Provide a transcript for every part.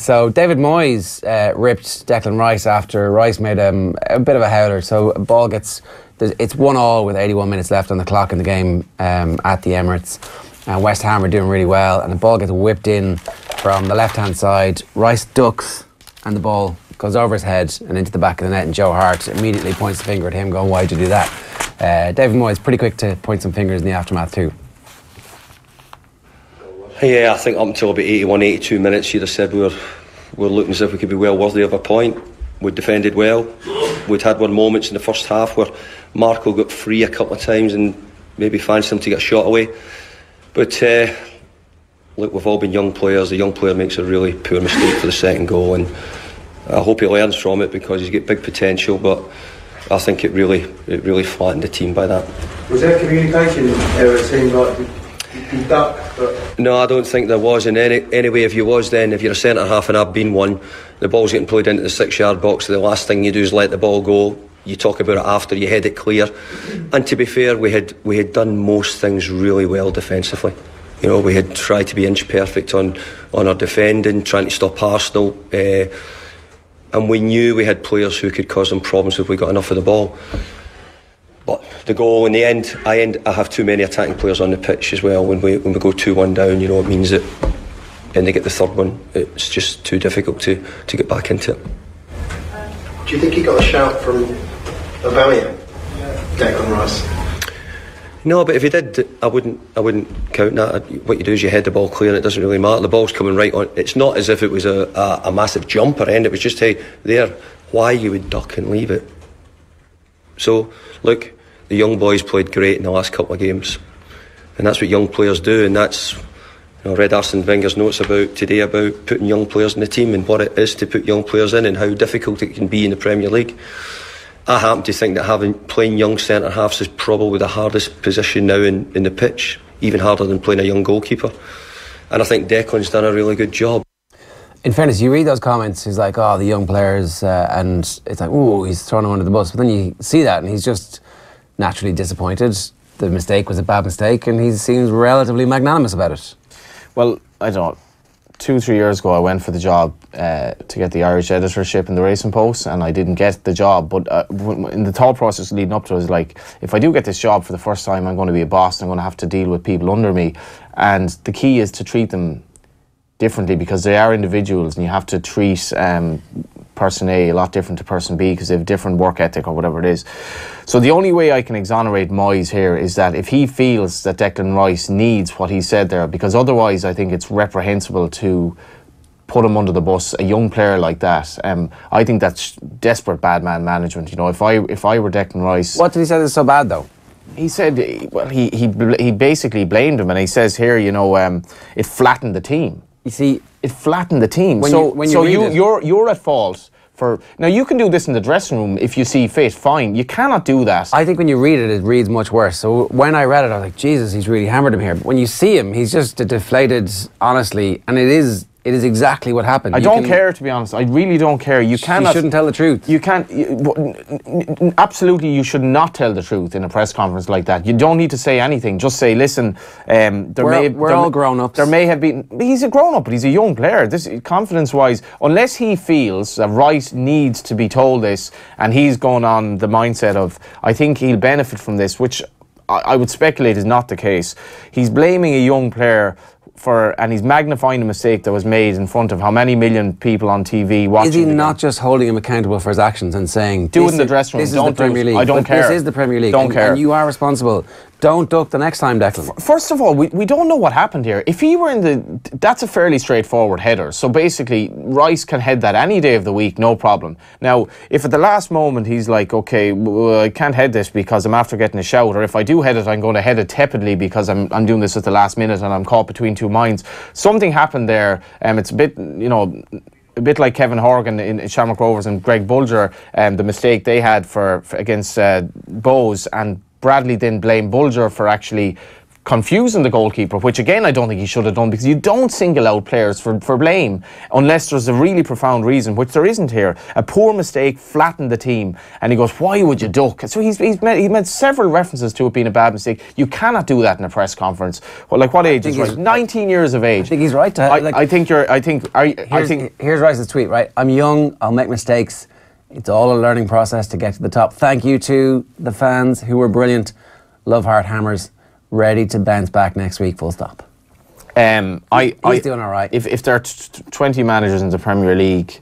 So David Moyes ripped Declan Rice after Rice made a bit of a howler. So a ball gets, it's 1-1 with 81 minutes left on the clock in the game at the Emirates. West Ham are doing really well, and the ball gets whipped in from the left-hand side. Rice ducks, and the ball goes over his head and into the back of the net, and Joe Hart immediately points the finger at him, going, "Why'd you do that?" David Moyes pretty quick to point some fingers in the aftermath too. Yeah, I think up until about 81, 82 minutes, you'd have said we were looking as if we could be well worthy of a point. We defended well. We'd had one moments in the first half where Marco got free a couple of times and maybe fancied him to get a shot away. But look, we've all been young players. The young player makes a really poor mistake for the second goal, and I hope he learns from it because he's got big potential. But I think it really flattened the team by that. Was there communication error? It seemed like you ducked, but... No, I don't think there was. And anyway, if you was, then if you're a centre half and I've been one, the ball's getting played into the 6-yard box. The last thing you do is let the ball go. You talk about it after, you head it clear. And to be fair, we had done most things really well defensively. You know, we had tried to be inch perfect on our defending, trying to stop Arsenal, and we knew we had players who could cause them problems if we got enough of the ball. But the goal in the end, I have too many attacking players on the pitch as well. When we go 2-1 down, you know, it means that, and they get the third one, it's just too difficult to get back into it. Do you think he got a shout from Aubameyang, Declan Rice? No, but if he did, I wouldn't count that. What you do is you head the ball clear, and it doesn't really matter. The ball's coming right on. It's not as if it was a massive jump or end. It was just, hey, there, why you would duck and leave it. So, look, the young boys played great in the last couple of games, and that's what young players do. And that's, you know, I read Arsene Wenger's notes today about putting young players in the team and what it is to put young players in and how difficult it can be in the Premier League. I happen to think that playing young centre halves is probably the hardest position now in the pitch, even harder than playing a young goalkeeper. And I think Declan's done a really good job. In fairness, you read those comments, he's like, oh, the young players, and it's like, ooh, he's throwing them under the bus. But then you see that, and he's just naturally disappointed. The mistake was a bad mistake, and he seems relatively magnanimous about it. Well, I don't know. 2-3 years ago, I went for the job to get the Irish editorship in the Racing Post, and I didn't get the job. But in the thought process leading up to it, I was like, if I do get this job for the first time, I'm going to be a boss, and I'm going to have to deal with people under me. And the key is to treat them differently, because they are individuals, and you have to treat person A a lot different to person B because they have a different work ethic or whatever it is. So the only way I can exonerate Moyes here is that if he feels that Declan Rice needs what he said there, because otherwise I think it's reprehensible to put him under the bus, a young player like that. I think that's desperate bad man management. You know, if I were Declan Rice... What did he say is so bad though? He said, well, he basically blamed him, and he says here, you know, it flattened the team. You see, it flattened the team. You're at fault for... Now, you can do this in the dressing room if you see fit, fine. You cannot do that. I think when you read it, it reads much worse. So when I read it, I was like, Jesus, he's really hammered him here. But when you see him, he's just deflated, honestly, and it is exactly what happened. I don't care, to be honest. I really don't care. You cannot... You shouldn't tell the truth. You can't... Absolutely, you should not tell the truth in a press conference like that. You don't need to say anything. Just say, listen, we're all grown-ups. There may have been... He's a grown-up, but he's a young player. This, confidence-wise, unless he feels that Rice needs to be told this, and he's going on the mindset of, I think he'll benefit from this, which I would speculate is not the case. He's blaming a young player and he's magnifying the mistake that was made in front of how many million people on TV watching. Is he not just holding him accountable for his actions and saying, do it in the dressing room, this is the Premier League. I don't care. This is the Premier League. Don't care. And you are responsible. Don't duck the next time, Declan. First of all, we don't know what happened here. If he were in the... That's a fairly straightforward header. So basically, Rice can head that any day of the week, no problem. Now, if at the last moment he's like, okay, well, I can't head this because I'm after getting a shout, or if I do head it, I'm going to head it tepidly because I'm doing this at the last minute and I'm caught between two minds. Something happened there. It's a bit, you know... A bit like Kevin Horgan in Shamrock Rovers and Greg Bulger, the mistake they had for against Bowes, and Bradley then blamed Bulger for actually confusing the goalkeeper, which again I don't think he should have done, because you don't single out players for blame unless there's a really profound reason, which there isn't here. A poor mistake flattened the team, and he goes, why would you duck? So he made several references to it being a bad mistake. You cannot do that in a press conference. Well, like, what age is Rice? 19 years of age. I think he's right. Here's Rice's tweet, right? I'm young, I'll make mistakes. It's all a learning process to get to the top. Thank you to the fans who were brilliant. Love Heart Hammers. Ready to bounce back next week, full stop. He's doing all right. If there are 20 managers in the Premier League,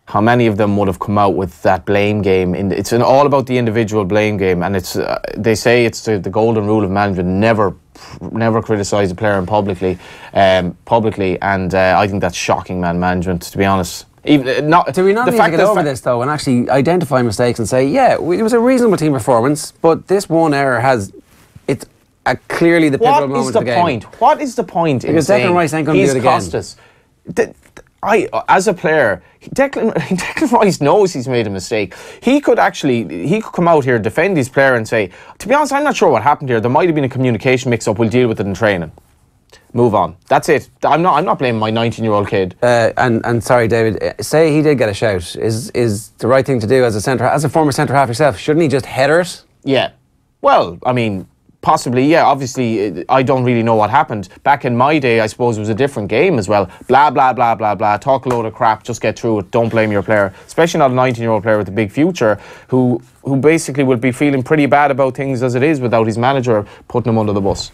how many of them would have come out with that blame game? It's all about the individual blame game, and it's they say it's the golden rule of management: never criticise a player publicly, and I think that's shocking, management. To be honest. Do we not need to get over this though and actually identify mistakes and say, yeah, it was a reasonable team performance, but this one error it's clearly the pivotal moment of the game. What is the point in because saying Declan Rice ain't going to do it again? Cost us. As a player, Declan Rice knows he's made a mistake. He could come out here, defend his player and say, to be honest, I'm not sure what happened here. There might have been a communication mix-up. We'll deal with it in training. Move on. That's it. I'm not blaming my 19-year-old kid. And sorry, David. Say he did get a shout. Is the right thing to do as a former centre half yourself? Shouldn't he just header it? Yeah. Well, I mean, possibly. Yeah. Obviously, I don't really know what happened. Back in my day, I suppose it was a different game as well. Blah blah blah blah blah. Talk a load of crap. Just get through it. Don't blame your player. Especially not a 19-year-old player with a big future who basically would be feeling pretty bad about things as it is without his manager putting him under the bus.